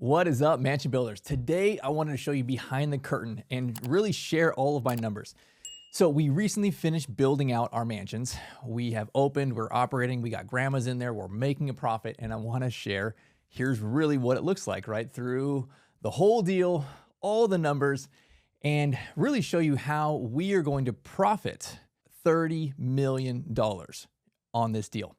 What is up, mansion builders? Today, I wanted to show you behind the curtain and really share all of my numbers. So we recently finished building out our mansions. We have opened, we're operating, we got grandmas in there, we're making a profit, and I want to share, here's really what it looks like, right? Through the whole deal, all the numbers, and really show you how we are going to profit $30 million on this deal.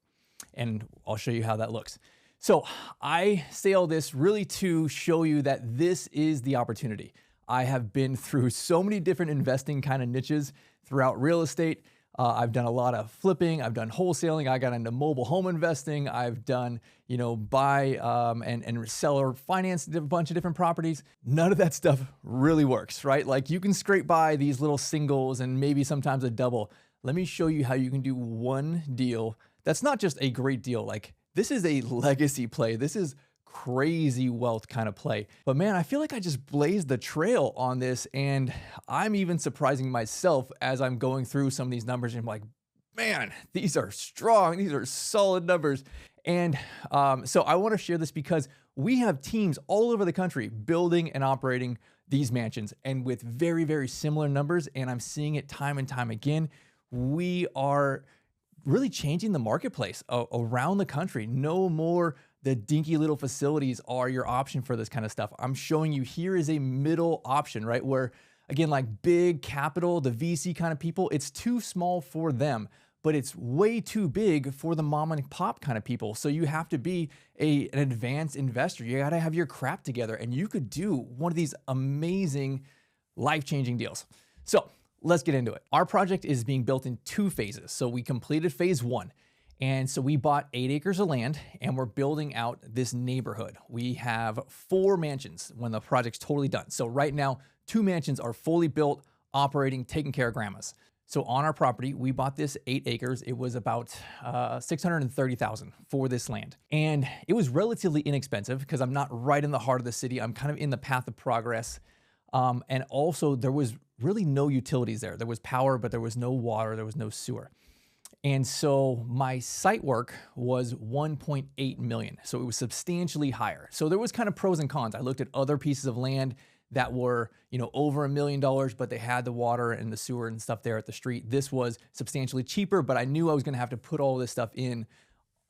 And I'll show you how that looks. So I say all this really to show you that this is the opportunity. I have been through so many different investing kind of niches throughout real estate. I've done a lot of flipping. I've done wholesaling. I got into mobile home investing. I've done, buy and sell or finance a bunch of different properties. None of that stuff really works, right? Like you can scrape by these little singles and maybe sometimes a double. Let me show you how you can do one deal that's not just a great deal. Like this is a legacy play. This is crazy wealth kind of play. But man, I feel like I just blazed the trail on this, and I'm even surprising myself as I'm going through some of these numbers. And I'm like, man, these are strong. These are solid numbers. And so I want to share this because we have teams all over the country building and operating these mansions and with very, very similar numbers. And I'm seeing it time and time again. We are really changing the marketplace around the country. No more the dinky little facilities are your option for this kind of stuff. I'm showing you here is a middle option, right? Where again, like big capital, the VC kind of people, it's too small for them, but it's way too big for the mom and pop kind of people. So you have to be an advanced investor. You got to have your crap together, and you could do one of these amazing life-changing deals. So let's get into it. Our project is being built in two phases. So we completed phase one. And so we bought 8 acres of land and we're building out this neighborhood. We have 4 mansions when the project's totally done. So right now, 2 mansions are fully built, operating, taking care of grandmas. So on our property, we bought this 8 acres. It was about $630,000 for this land. And it was relatively inexpensive because I'm not right in the heart of the city. I'm kind of in the path of progress. And also there was really no utilities there. There was power, but there was no water, there was no sewer. And so my site work was 1.8 million. So it was substantially higher. So there was kind of pros and cons. I looked at other pieces of land that were, over $1 million, but they had the water and the sewer and stuff there at the street. This was substantially cheaper, but I knew I was going to have to put all this stuff in,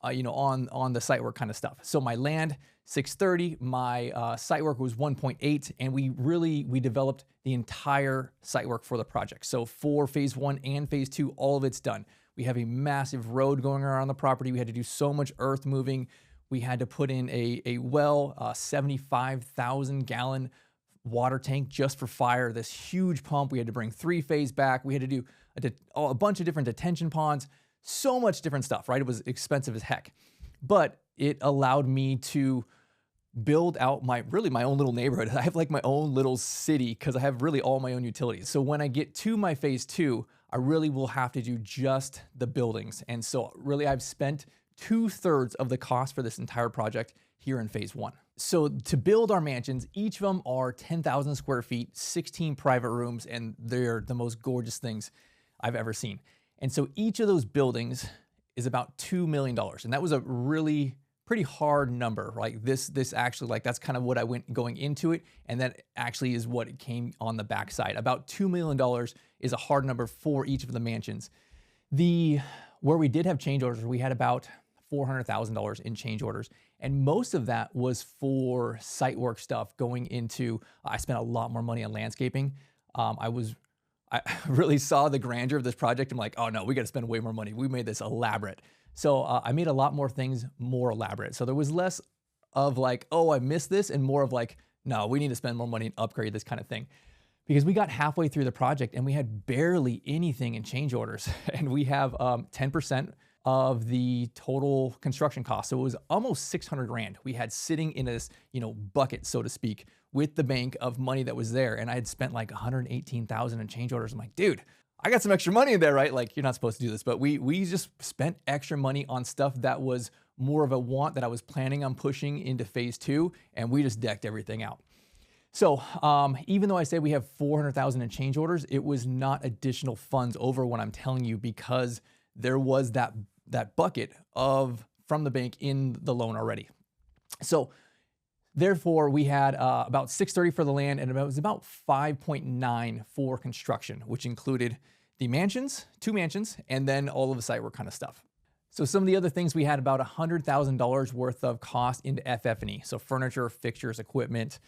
on the site work kind of stuff. So my land, 630, my site work was 1.8, and we developed the entire site work for the project. So for phase one and phase two, all of it's done. We have a massive road going around the property. We had to do so much earth moving. We had to put in a well, 75,000 gallon water tank just for fire, this huge pump. We had to bring 3-phase back. We had to do a bunch of different detention ponds, so much different stuff, right? It was expensive as heck, but it allowed me to build out my own little neighborhood. I have like my own little city because I have really all my own utilities. So when I get to my phase two, I really will have to do just the buildings. And so really I've spent 2/3 of the cost for this entire project here in phase one. So to build our mansions, each of them are 10,000 square feet, 16 private rooms, and they're the most gorgeous things I've ever seen. And so each of those buildings is about $2 million. And that was a really pretty hard number, right? This actually, like, that's kind of what I went going into it. And that actually is what it came on the backside. About $2 million is a hard number for each of the mansions. Where we did have change orders, we had about $400,000 in change orders. And most of that was for site work stuff going into, I spent a lot more money on landscaping. I really saw the grandeur of this project. I'm like, oh no, we got to spend way more money. We made this elaborate. So I made a lot more things more elaborate. So there was less of like, oh, I missed this, and more of like, no, we need to spend more money and upgrade this kind of thing. Because we got halfway through the project and we had barely anything in change orders. And we have 10% of the total construction cost. So it was almost 600 grand we had sitting in this, bucket, so to speak, with the bank of money that was there. And I had spent like 118,000 in change orders. I'm like, dude, I got some extra money in there, right? Like, you're not supposed to do this, but we just spent extra money on stuff that was more of a want that I was planning on pushing into phase two, and we just decked everything out. So even though I say we have 400,000 in change orders, it was not additional funds over what I'm telling you, because there was that bucket from the bank in the loan already. So Therefore, we had about 630 for the land, and it was about 5.9 for construction, which included the mansions, 2 mansions, and then all of the site work kind of stuff. So some of the other things, we had about $100,000 worth of cost into FF&E. So furniture, fixtures, equipment.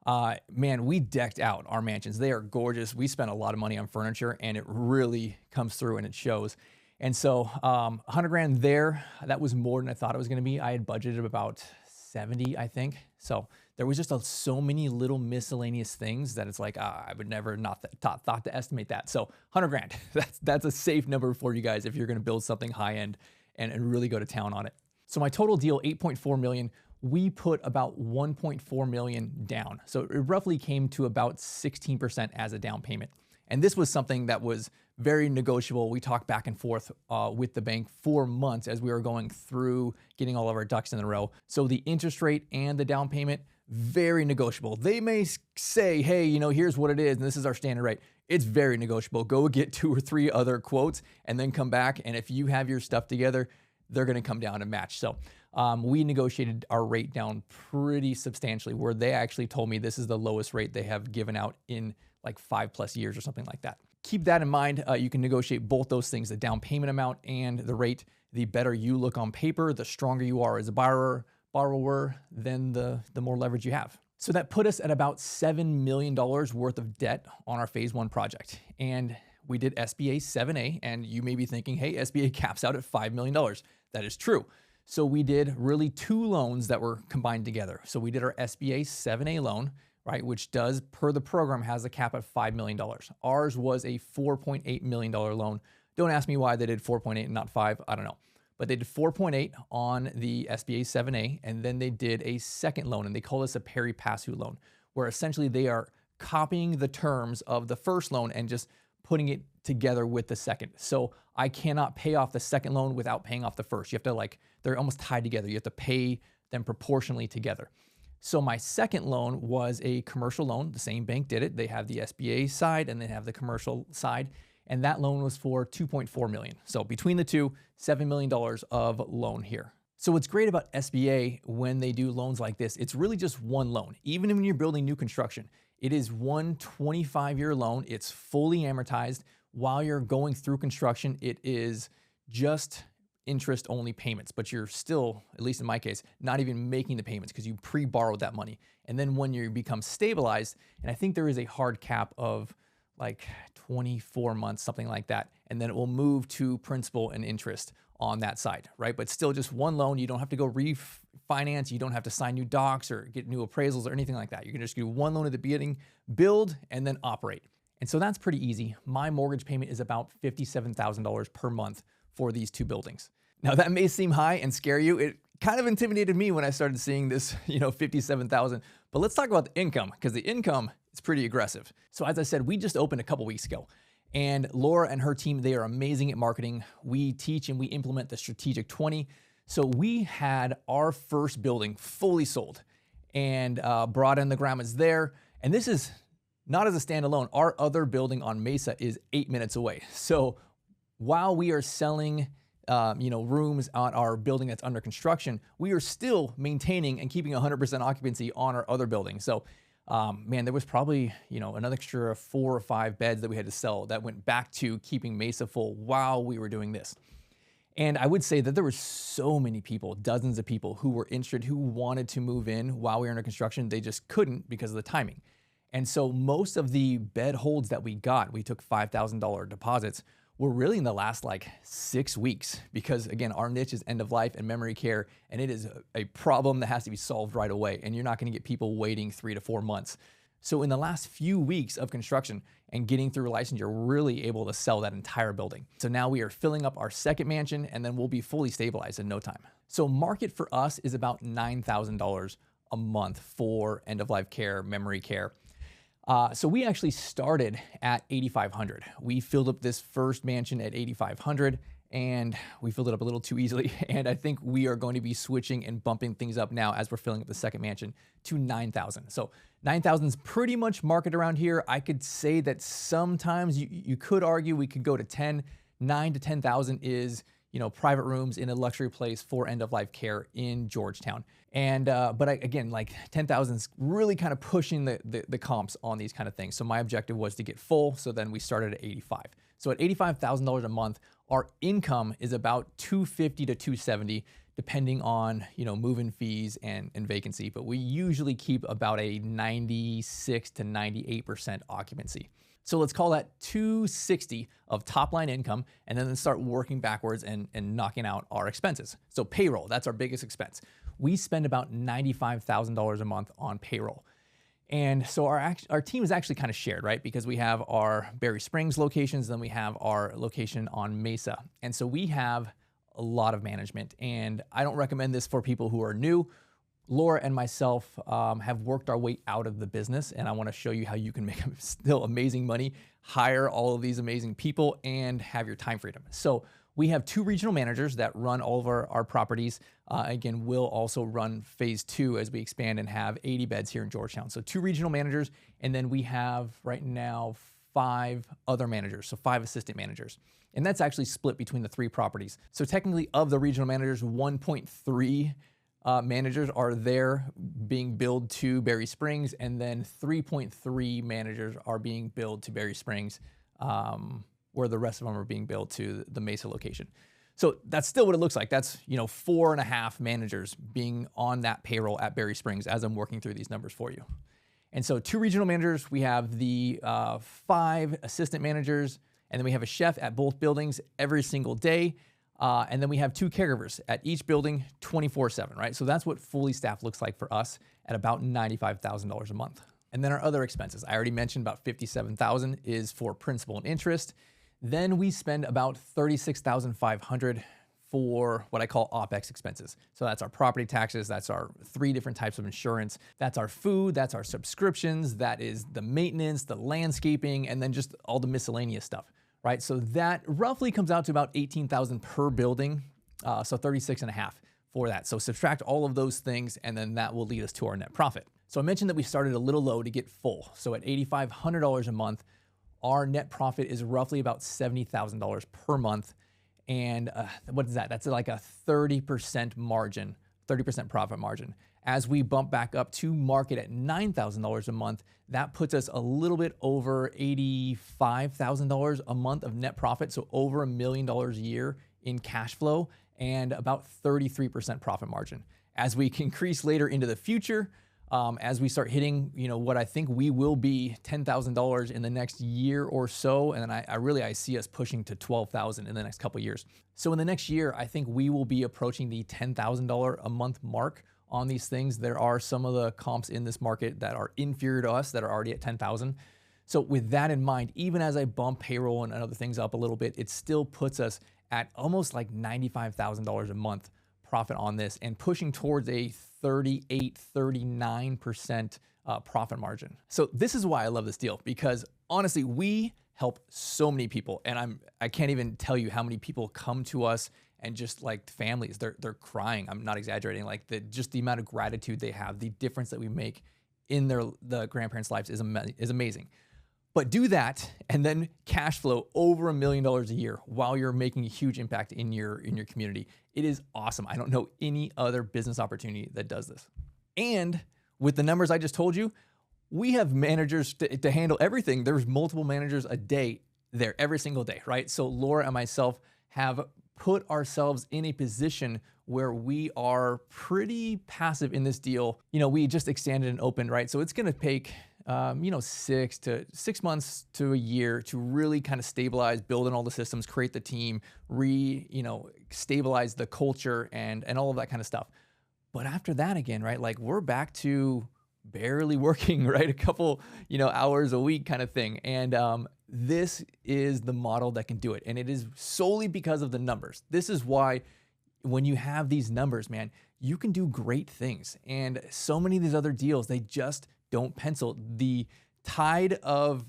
Man, we decked out our mansions. They are gorgeous. We spent a lot of money on furniture, and it really comes through and it shows. And so 100 grand there, that was more than I thought it was going to be. I had budgeted about 70, I think. So there was just so many little miscellaneous things that it's like, I would never not thought to estimate that. So 100 grand, that's a safe number for you guys if you're going to build something high end and really go to town on it. So my total deal, 8.4 million. We put about 1.4 million down. So it roughly came to about 16% as a down payment. And this was something that was very negotiable. We talked back and forth with the bank for months as we were going through getting all of our ducks in a row. So the interest rate and the down payment, very negotiable. They may say, hey, here's what it is, and this is our standard rate. It's very negotiable. Go get 2 or 3 other quotes and then come back. And if you have your stuff together, they're going to come down and match. So we negotiated our rate down pretty substantially, where they actually told me this is the lowest rate they have given out in like 5+ years or something like that. Keep that in mind. You can negotiate both those things, the down payment amount and the rate. The better you look on paper, the stronger you are as a borrower, then the more leverage you have. So that put us at about $7 million worth of debt on our phase 1 project. And we did SBA 7A, and you may be thinking, hey, SBA caps out at $5 million. That is true. So we did really 2 loans that were combined together. So we did our SBA 7A loan, right, which does, per the program, has a cap of $5 million. Ours was a $4.8 million loan. Don't ask me why they did 4.8 and not 5. I don't know. But they did 4.8 on the SBA 7A, and then they did a second loan, and they call this a pari passu loan, where essentially they are copying the terms of the first loan and just putting it together with the second. So I cannot pay off the second loan without paying off the first. You have to they're almost tied together. You have to pay them proportionally together. So my second loan was a commercial loan. The same bank did it. They have the SBA side and they have the commercial side. And that loan was for 2.4 million. So between the two, $7 million of loan here. So what's great about SBA when they do loans like this, it's really just one loan. Even when you're building new construction, it is one 25-year loan. It's fully amortized. While you're going through construction, it is just interest-only payments, but you're still, at least in my case, not even making the payments because you pre-borrowed that money. And then when you become stabilized, and I think there is a hard cap of like 24 months, something like that, and then it will move to principal and interest on that side, right? But still just one loan. You don't have to go refinance. You don't have to sign new docs or get new appraisals or anything like that. You can just do one loan at the beginning, build, and then operate. And so that's pretty easy. My mortgage payment is about $57,000 per month for these 2 buildings. Now that may seem high and scare you. It kind of intimidated me when I started seeing this, $57,000. But let's talk about the income, because the income is pretty aggressive. So as I said, we just opened a couple weeks ago. And Laura and her team, they are amazing at marketing. We teach and we implement the Strategic 20. So we had our first building fully sold and brought in the grandmas there. And this is not as a standalone. Our other building on Mesa is 8 minutes away. So while we are selling rooms on our building that's under construction, we are still maintaining and keeping 100% occupancy on our other building. So man, there was probably, an extra 4 or 5 beds that we had to sell that went back to keeping Mesa full while we were doing this. And I would say that there were so many people, dozens of people who were interested, who wanted to move in while we were under construction. They just couldn't because of the timing. And so most of the bed holds that we got, we took $5,000 deposits, were really in the last 6 weeks, because again, our niche is end of life and memory care, and it is a problem that has to be solved right away. And you're not going to get people waiting 3 to 4 months. So in the last few weeks of construction and getting through licensure, we're really able to sell that entire building. So now we are filling up our second mansion, and then we'll be fully stabilized in no time. So market for us is about $9,000 a month for end of life care, memory care. So we actually started at 8,500. We filled up this first mansion at 8,500, and we filled it up a little too easily. And I think we are going to be switching and bumping things up now as we're filling up the second mansion to 9,000. So 9,000 is pretty much market around here. I could say that sometimes you could argue we could go to 10. 9 to 10,000 is, private rooms in a luxury place for end-of-life care in Georgetown. And, again, like 10,000 is really kind of pushing the comps on these kind of things. So my objective was to get full. So then we started at 85. So at $85,000 a month, our income is about 250 to 270, depending on, move-in fees and vacancy. But we usually keep about a 96 to 98% occupancy. So let's call that 260 of top line income, and then start working backwards and knocking out our expenses. So payroll, that's our biggest expense. We spend about $95,000 a month on payroll. And so our team is actually kind of shared, right? Because we have our Berry Springs locations, then we have our location on Mesa. And so we have a lot of management, and I don't recommend this for people who are new. Laura and myself have worked our way out of the business, and I want to show you how you can make still amazing money, hire all of these amazing people, and have your time freedom. So we have 2 regional managers that run all of our properties. Again, we'll also run phase 2 as we expand and have 80 beds here in Georgetown. So 2 regional managers, and then we have right now 5 other managers, so 5 assistant managers. And that's actually split between the 3 properties. So technically of the regional managers, 1.3 managers are there being billed to Berry Springs, and then 3.3 managers are being billed to Berry Springs, where the rest of them are being billed to the Mesa location. So that's still what it looks like. That's 4.5 managers being on that payroll at Berry Springs as I'm working through these numbers for you. And so 2 regional managers, we have the 5 assistant managers, and then we have a chef at both buildings every single day. And then we have 2 caregivers at each building 24/7, right? So that's what fully staffed looks like for us at about $95,000 a month. And then our other expenses, I already mentioned about $57,000 is for principal and interest. Then we spend about $36,500 for what I call OpEx expenses. So that's our property taxes, that's our 3 different types of insurance, that's our food, that's our subscriptions, that is the maintenance, the landscaping, and then just all the miscellaneous stuff. Right, so that roughly comes out to about $18,000 per building, so 36.5 for that. So subtract all of those things, and then that will lead us to our net profit. So I mentioned that we started a little low to get full. So at $8,500 a month, our net profit is roughly about $70,000 per month. And what is that? That's like a 30% margin, 30% profit margin. As we bump back up to market at $9,000 a month, that puts us a little bit over $85,000 a month of net profit. So over $1 million a year in cash flow and about 33% profit margin. As we increase later into the future, as we start hitting, what I think we will be $10,000 in the next year or so. And then I see us pushing to $12,000 in the next couple of years. So in the next year, I think we will be approaching the $10,000 a month mark on these things. There are some of the comps in this market that are inferior to us that are already at 10,000. So with that in mind, even as I bump payroll and other things up a little bit, it still puts us at almost like $95,000 a month profit on this and pushing towards a 38, 39% profit margin. So this is why I love this deal, because honestly, we help so many people, and I can't even tell you how many people come to us and just like families, they're crying. I'm not exaggerating. Like just the amount of gratitude they have, the difference that we make in the grandparents' lives is amazing. But do that and then cash flow over $1 million a year while you're making a huge impact in your community. It is awesome. I don't know any other business opportunity that does this. And with the numbers I just told you, we have managers to handle everything. There's multiple managers a day there every single day, right? So Laura and myself have put ourselves in a position where we are pretty passive in this deal. We just extended and opened, right? So it's going to take, 6 months to a year to really kind of stabilize, build in all the systems, create the team, stabilize the culture and all of that kind of stuff. But after that again, right? Like we're back to barely working, right? A couple, hours a week kind of thing. And this is the model that can do it. And it is solely because of the numbers. This is why when you have these numbers, man, you can do great things. And so many of these other deals, they just don't pencil. The tide of,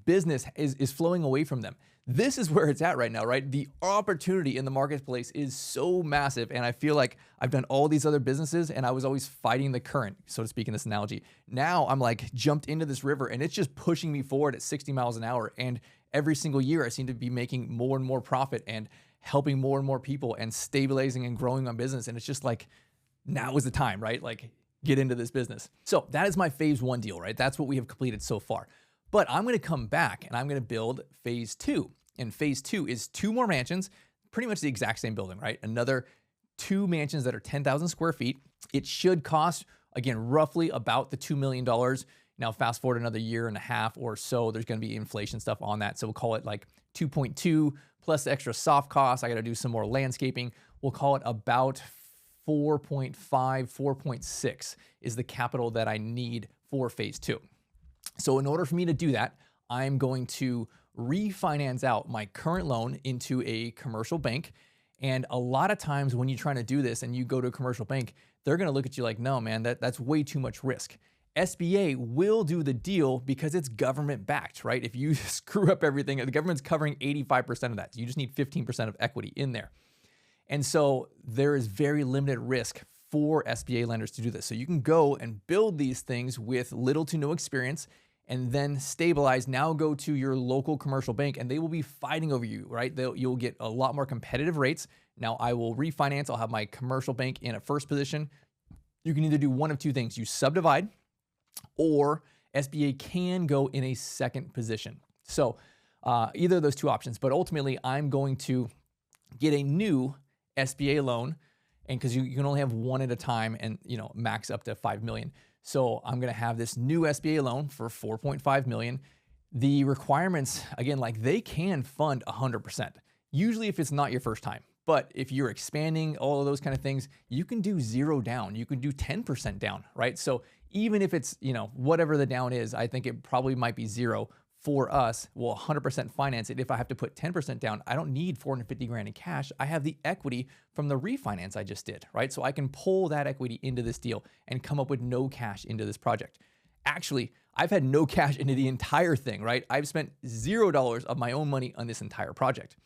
business is flowing away from them. This is where it's at right now, right? The opportunity in the marketplace is so massive. And I feel like I've done all these other businesses and I was always fighting the current, so to speak, in this analogy. Now I'm like jumped into this river and it's just pushing me forward at 60 miles an hour. And every single year I seem to be making more and more profit and helping more and more people and stabilizing and growing my business. And it's just like, now is the time, right? Like, get into this business. So that is my phase 1 deal, right? That's what we have completed so far. But I'm going to come back and I'm going to build phase 2. And phase 2 is 2 more mansions, pretty much the exact same building, right? Another 2 mansions that are 10,000 square feet. It should cost, again, roughly about the $2 million. Now, fast forward another year and a half or so, there's going to be inflation stuff on that. So we'll call it like 2.2 plus the extra soft costs. I got to do some more landscaping. We'll call it about 4.5, 4.6 is the capital that I need for phase 2. So in order for me to do that, I'm going to refinance out my current loan into a commercial bank. And a lot of times when you're trying to do this and you go to a commercial bank, they're going to look at you like, no, man, that's way too much risk. SBA will do the deal because it's government backed, right? If you screw up everything, the government's covering 85% of that. So you just need 15% of equity in there. And so there is very limited risk for SBA lenders to do this. So you can go and build these things with little to no experience and then stabilize. Now go to your local commercial bank and they will be fighting over you, right? You'll get a lot more competitive rates. Now I will refinance. I'll have my commercial bank in a first position. You can either do one of 2 things. You subdivide, or SBA can go in a second position. So either of those 2 options, but ultimately I'm going to get a new SBA loan, and because you can only have one at a time and max up to 5 million. So I'm going to have this new SBA loan for 4.5 million. The requirements, again, like they can fund 100%. Usually if it's not your first time, but if you're expanding, all of those kind of things, you can do 0 down. You can do 10% down, right? So even if it's, whatever the down is, I think it probably might be 0 for us. We'll 100% finance it. If I have to put 10% down, I don't need 450 grand in cash. I have the equity from the refinance I just did, right? So I can pull that equity into this deal and come up with no cash into this project. Actually, I've had no cash into the entire thing, right? I've spent $0 of my own money on this entire project.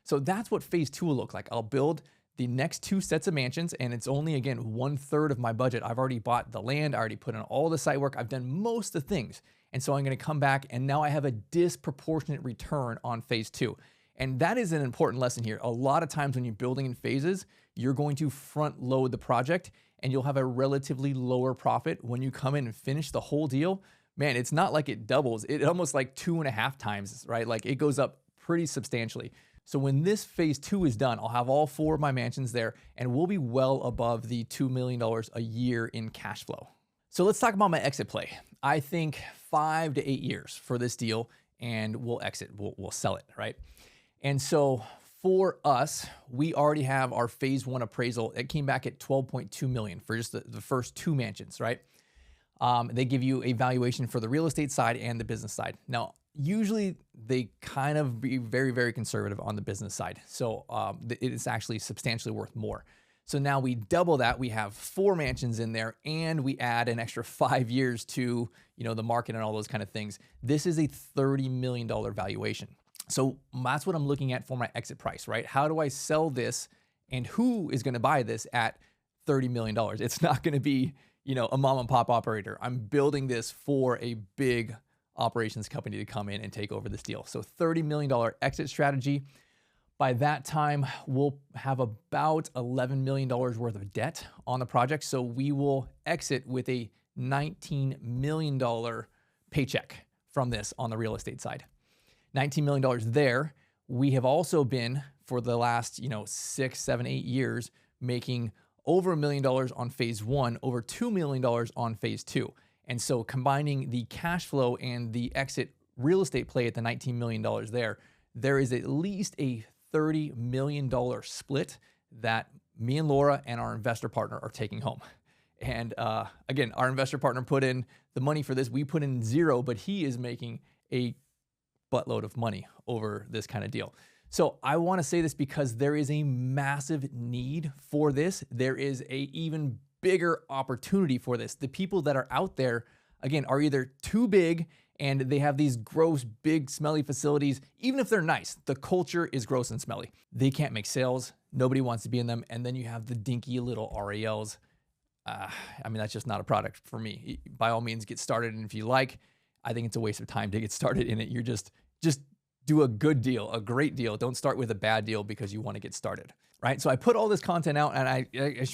So that's what phase 2 will look like. I'll build the next 2 sets of mansions, and it's only, again, 1/3 of my budget. I've already bought the land. I already put in all the site work. I've done most of the things. And so I'm going to come back and now I have a disproportionate return on phase 2. And that is an important lesson here. A lot of times when you're building in phases, you're going to front load the project and you'll have a relatively lower profit. When you come in and finish the whole deal, man, it's not like it doubles. It almost like 2.5 times, right? Like it goes up pretty substantially. So when this phase 2 is done, I'll have all 4 of my mansions there and we'll be well above the $2 million a year in cash flow. So let's talk about my exit play. I think 5 to 8 years for this deal and we'll exit, we'll sell it, right? And so for us, we already have our phase 1 appraisal. It came back at 12.2 million for just the first 2 mansions, right? They give you a valuation for the real estate side and the business side. Now, usually they kind of be very, very conservative on the business side. So it is actually substantially worth more. So now we double that. We have 4 mansions in there and we add an extra 5 years to, the market and all those kind of things. This is a $30 million valuation. So that's what I'm looking at for my exit price, right? How do I sell this and who is going to buy this at $30 million? It's not going to be, a mom and pop operator. I'm building this for a big operations company to come in and take over this deal. So $30 million exit strategy. By that time, we'll have about $11 million worth of debt on the project. So we will exit with a $19 million paycheck from this on the real estate side. $19 million there. We have also been, for the last 6, 7, 8 years, making over $1 million on phase 1, over $2 million on phase 2. And so combining the cash flow and the exit real estate play at the $19 million there is at least a $30 million split that me and Laura and our investor partner are taking home. And again, our investor partner put in the money for this. We put in 0, but he is making a buttload of money over this kind of deal. So I want to say this because there is a massive need for this. There is a even bigger opportunity for this. The people that are out there, again, are either too big and they have these gross, big, smelly facilities. Even if they're nice, the culture is gross and smelly. They can't make sales. Nobody wants to be in them. And then you have the dinky little RALs. That's just not a product for me. By all means, get started. And if you like, I think it's a waste of time to get started in it. You're just do a good deal, a great deal. Don't start with a bad deal because you want to get started, right? So I put all this content out and I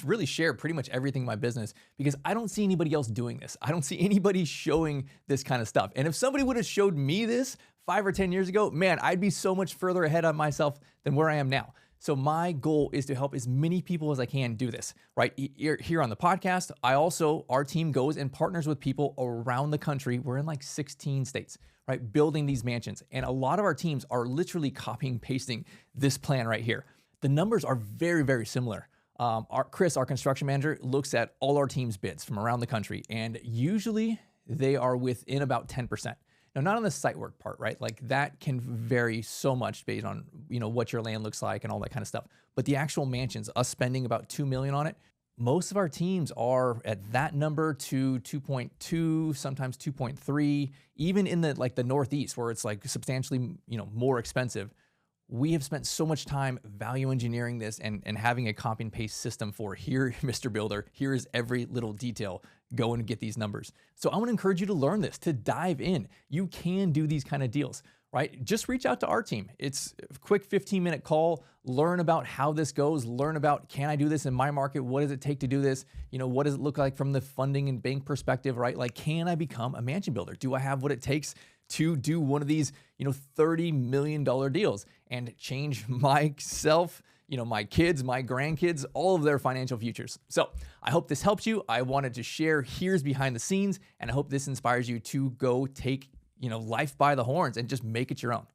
really share pretty much everything in my business because I don't see anybody else doing this. I don't see anybody showing this kind of stuff. And if somebody would have showed me this 5 or 10 years ago, man, I'd be so much further ahead of myself than where I am now. So my goal is to help as many people as I can do this, right? Here on the podcast, our team goes and partners with people around the country. We're in like 16 states, right? Building these mansions. And a lot of our teams are literally copying, pasting this plan right here. The numbers are very, very similar. Chris, our construction manager, looks at all our team's bids from around the country, and usually they are within about 10%. Now, not on the site work part, right? Like that can vary so much based on, what your land looks like and all that kind of stuff. But the actual mansions, us spending about $2 million on it, most of our teams are at that number to 2.2, sometimes 2.3, even in the Northeast where it's like substantially, more expensive. We have spent so much time value engineering this and having a copy and paste system for here, Mr. Builder, here is every little detail. Go and get these numbers. So I want to encourage you to learn this, to dive in. You can do these kind of deals, right? Just reach out to our team. It's a quick 15-minute call. Learn about how this goes. Learn about, can I do this in my market? What does it take to do this? What does it look like from the funding and bank perspective, right? Like, can I become a mansion builder? Do I have what it takes to do one of these, $30 million deals and change myself, my kids, my grandkids, all of their financial futures? So I hope this helps you. I wanted to share here's behind the scenes, and I hope this inspires you to go take, life by the horns and just make it your own.